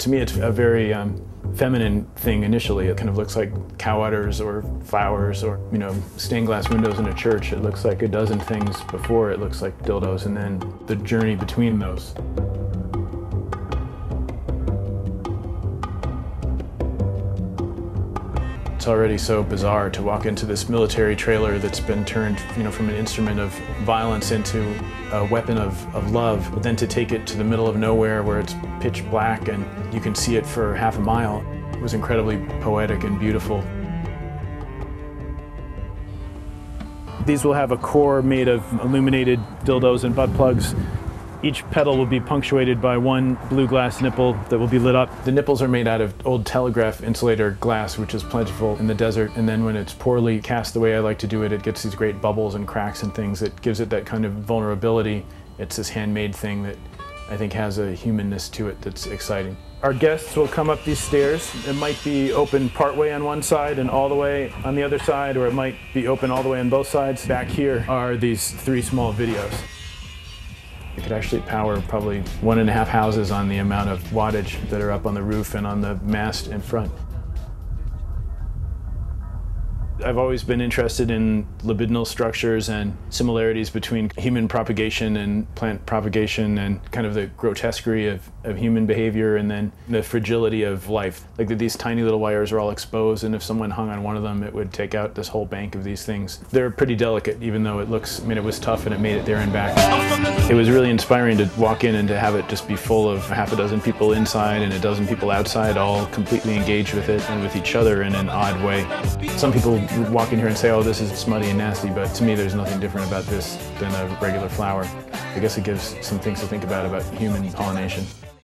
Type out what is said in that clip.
To me, it's a very feminine thing initially. It kind of looks like cow udders or flowers or, stained glass windows in a church. It looks like a dozen things before it looks like dildos, and then the journey between those. It's already so bizarre to walk into this military trailer that's been turned, from an instrument of violence into a weapon of love, but then to take it to the middle of nowhere where it's pitch black and you can see it for half a mile. It was incredibly poetic and beautiful. These will have a core made of illuminated dildos and butt plugs. Each pedal will be punctuated by one blue glass nipple that will be lit up. The nipples are made out of old telegraph insulator glass, which is plentiful in the desert. And then when it's poorly cast the way I like to do it, it gets these great bubbles and cracks and things that gives it that kind of vulnerability. It's this handmade thing that I think has a humanness to it that's exciting. Our guests will come up these stairs. It might be open partway on one side and all the way on the other side, or it might be open all the way on both sides. Back here are these 3 small videos. It could actually power probably 1.5 houses on the amount of wattage that are up on the roof and on the mast in front. I've always been interested in libidinal structures and similarities between human propagation and plant propagation, and kind of the grotesquerie of human behavior, and then the fragility of life. Like that these tiny little wires are all exposed, and if someone hung on one of them, it would take out this whole bank of these things. They're pretty delicate, even though it was tough and it made it there and back. It was really inspiring to walk in and to have it just be full of half a dozen people inside and a dozen people outside, all completely engaged with it and with each other in an odd way. Some people walk in here and say, oh, this is smutty and nasty, but to me there's nothing different about this than a regular flower. I guess it gives some things to think about human pollination.